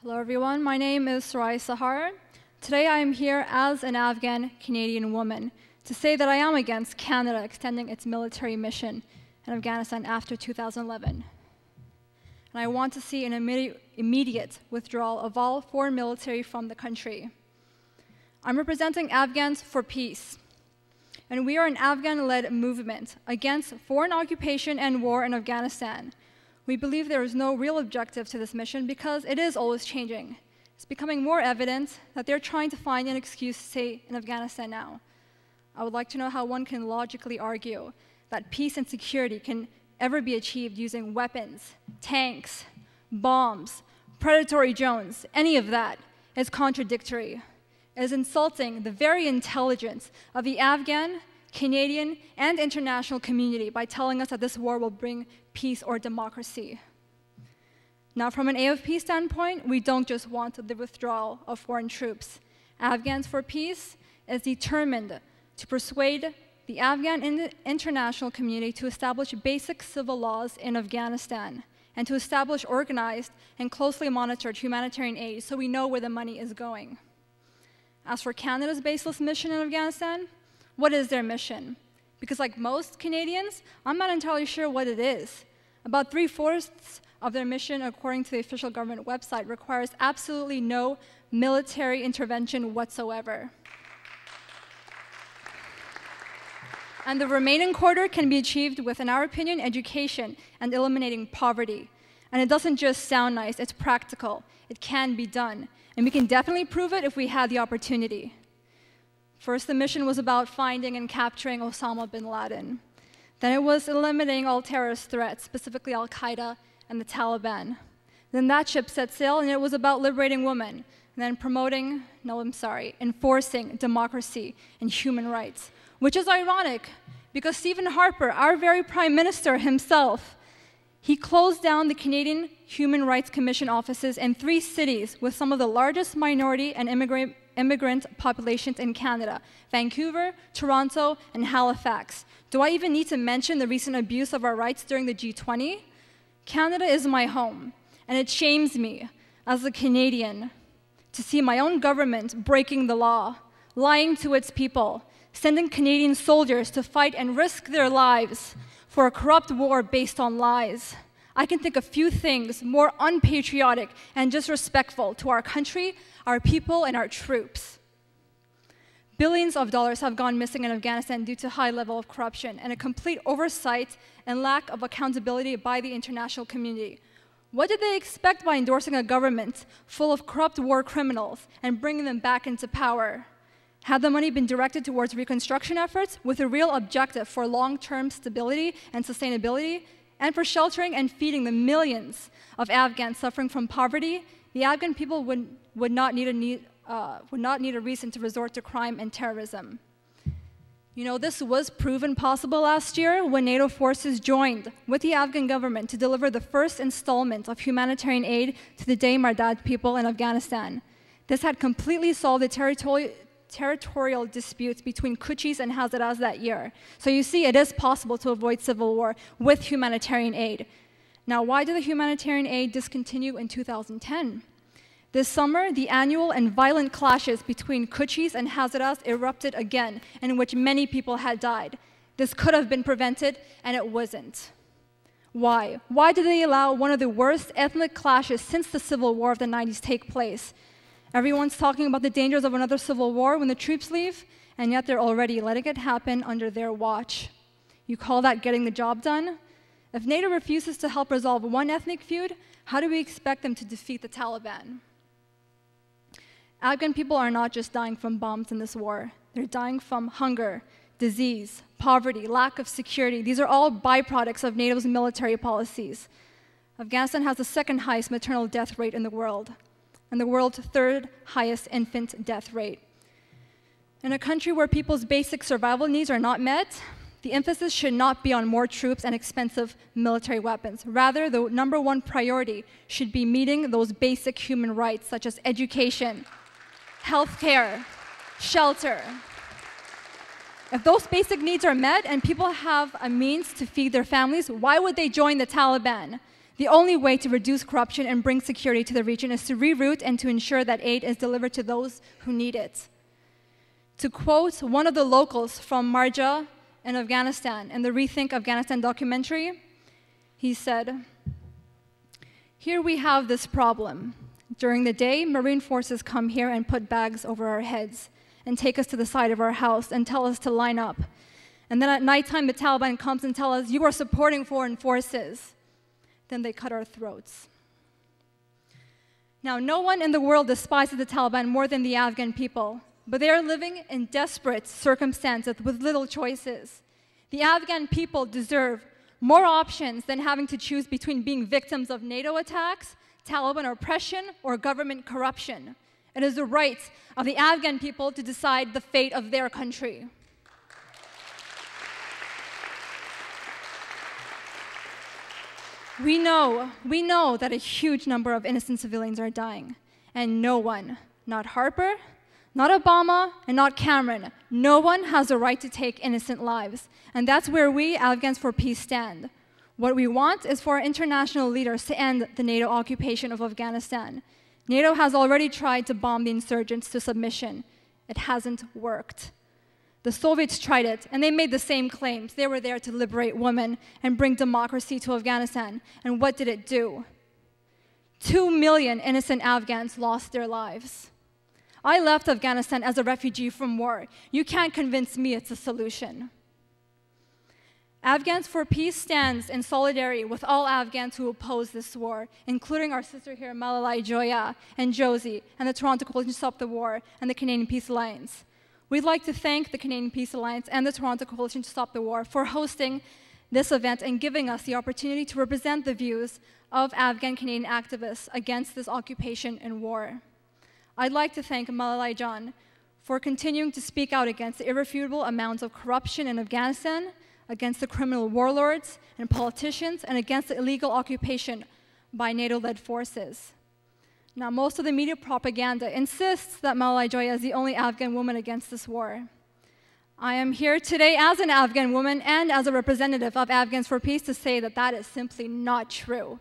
Hello everyone, my name is Suraia Sahar. Today I am here as an Afghan-Canadian woman to say that I am against Canada extending its military mission in Afghanistan after 2011. And I want to see an immediate withdrawal of all foreign military from the country. I'm representing Afghans For Peace, and we are an Afghan-led movement against foreign occupation and war in Afghanistan. We believe there is no real objective to this mission because it is always changing. It's becoming more evident that they're trying to find an excuse to stay in Afghanistan now. I would like to know how one can logically argue that peace and security can ever be achieved using weapons, tanks, bombs, predatory drones. Any of that is contradictory. It is insulting the very intelligence of the Afghan, Canadian, and international community by telling us that this war will bring peace or democracy. Now, from an AFP standpoint, we don't just want the withdrawal of foreign troops. Afghans For Peace is determined to persuade the Afghan and international community to establish basic civil laws in Afghanistan and to establish organized and closely monitored humanitarian aid so we know where the money is going. As for Canada's baseless mission in Afghanistan, what is their mission? Because like most Canadians, I'm not entirely sure what it is. About 3/4 of their mission, according to the official government website, requires absolutely no military intervention whatsoever. And the remaining quarter can be achieved with, in our opinion, education and eliminating poverty. And it doesn't just sound nice, it's practical. It can be done. And we can definitely prove it if we had the opportunity. First, the mission was about finding and capturing Osama bin Laden. Then it was eliminating all terrorist threats, specifically Al-Qaeda and the Taliban. Then that ship set sail, and it was about liberating women, and then enforcing democracy and human rights. Which is ironic, because Stephen Harper, our very Prime Minister himself, he closed down the Canadian Human Rights Commission offices in 3 cities with some of the largest minority and immigrant populations in Canada: Vancouver, Toronto, and Halifax. Do I even need to mention the recent abuse of our rights during the G20? Canada is my home, and it shames me as a Canadian to see my own government breaking the law, lying to its people, sending Canadian soldiers to fight and risk their lives for a corrupt war based on lies. I can think of few things more unpatriotic and disrespectful to our country, our people, and our troops. Billions of dollars have gone missing in Afghanistan due to high level of corruption and a complete oversight and lack of accountability by the international community. What did they expect by endorsing a government full of corrupt war criminals and bringing them back into power? Had the money been directed towards reconstruction efforts with a real objective for long-term stability and sustainability, and for sheltering and feeding the millions of Afghans suffering from poverty, the Afghan people would not need a reason to resort to crime and terrorism. You know, this was proven possible last year when NATO forces joined with the Afghan government to deliver the first installment of humanitarian aid to the Day Mardad people in Afghanistan. This had completely solved the territorial disputes between Kuchis and Hazaras that year. So you see, it is possible to avoid civil war with humanitarian aid. Now, why did the humanitarian aid discontinue in 2010? This summer, the annual and violent clashes between Kuchis and Hazaras erupted again, in which many people had died. This could have been prevented, and it wasn't. Why? Why did they allow one of the worst ethnic clashes since the Civil War of the 90s take place? Everyone's talking about the dangers of another civil war when the troops leave, and yet they're already letting it happen under their watch. You call that getting the job done? If NATO refuses to help resolve one ethnic feud, how do we expect them to defeat the Taliban? Afghan people are not just dying from bombs in this war. They're dying from hunger, disease, poverty, lack of security. These are all byproducts of NATO's military policies. Afghanistan has the 2nd highest maternal death rate in the world, and the world's 3rd highest infant death rate. In a country where people's basic survival needs are not met, the emphasis should not be on more troops and expensive military weapons. Rather, the #1 priority should be meeting those basic human rights, such as education, healthcare, shelter. If those basic needs are met and people have a means to feed their families, why would they join the Taliban? The only way to reduce corruption and bring security to the region is to reroute and to ensure that aid is delivered to those who need it. To quote one of the locals from Marja in Afghanistan in the Rethink Afghanistan documentary, he said, "Here we have this problem. During the day, Marine forces come here and put bags over our heads and take us to the side of our house and tell us to line up. And then at nighttime, the Taliban comes and tells us, you are supporting foreign forces. Then they cut our throats." Now, no one in the world despises the Taliban more than the Afghan people, but they are living in desperate circumstances with little choices. The Afghan people deserve more options than having to choose between being victims of NATO attacks, Taliban oppression, or government corruption. It is the right of the Afghan people to decide the fate of their country. We know that a huge number of innocent civilians are dying, and no one, not Harper, not Obama, and not Cameron, no one has the right to take innocent lives. And that's where we, Afghans for Peace, stand. What we want is for our international leaders to end the NATO occupation of Afghanistan. NATO has already tried to bomb the insurgents to submission. It hasn't worked. The Soviets tried it, and they made the same claims. They were there to liberate women and bring democracy to Afghanistan. And what did it do? 2 million innocent Afghans lost their lives. I left Afghanistan as a refugee from war. You can't convince me it's a solution. Afghans for Peace stands in solidarity with all Afghans who oppose this war, including our sister here, Malalai Joya, and Josie, and the Toronto Coalition to Stop the War, and the Canadian Peace Alliance. We'd like to thank the Canadian Peace Alliance and the Toronto Coalition to Stop the War for hosting this event and giving us the opportunity to represent the views of Afghan-Canadian activists against this occupation and war. I'd like to thank Malalai John for continuing to speak out against the irrefutable amounts of corruption in Afghanistan, against the criminal warlords and politicians, and against the illegal occupation by NATO-led forces. Now, most of the media propaganda insists that Malalai Joya is the only Afghan woman against this war. I am here today as an Afghan woman and as a representative of Afghans for Peace to say that that is simply not true.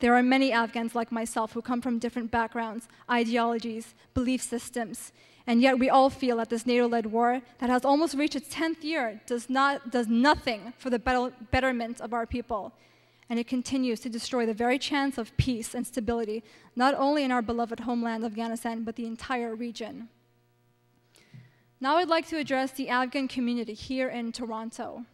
There are many Afghans like myself who come from different backgrounds, ideologies, belief systems, and yet we all feel that this NATO-led war that has almost reached its 10th year does nothing for the betterment of our people. And it continues to destroy the very chance of peace and stability, not only in our beloved homeland, Afghanistan, but the entire region. Now I'd like to address the Afghan community here in Toronto.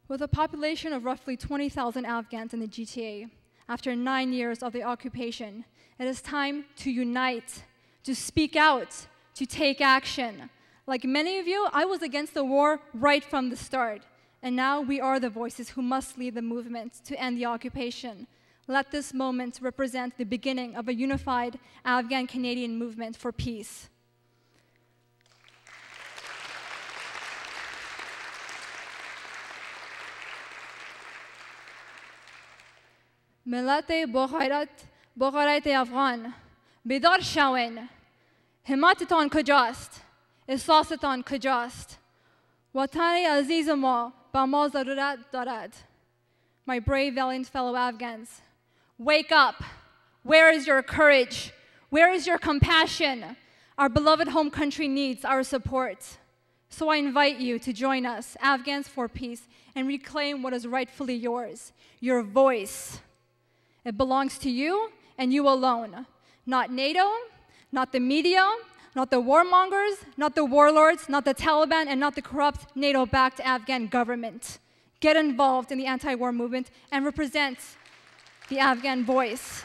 With a population of roughly 20,000 Afghans in the GTA, after 9 years of the occupation, it is time to unite, to speak out, to take action. Like many of you, I was against the war right from the start. And now we are the voices who must lead the movement to end the occupation. Let this moment represent the beginning of a unified Afghan-Canadian movement for peace. ملت با غیرت افغان بیدار شوین. همتتان کجاست؟ احساستان کجاست؟ وطن عزیز ما با ما ضرورت دارد. My brave, valiant fellow Afghans, wake up. Where is your courage? Where is your compassion? Our beloved home country needs our support. So I invite you to join us, Afghans for Peace, and reclaim what is rightfully yours, your voice. It belongs to you and you alone, not NATO, not the media, not the warmongers, not the warlords, not the Taliban, and not the corrupt NATO-backed Afghan government. Get involved in the anti-war movement and represent the Afghan voice.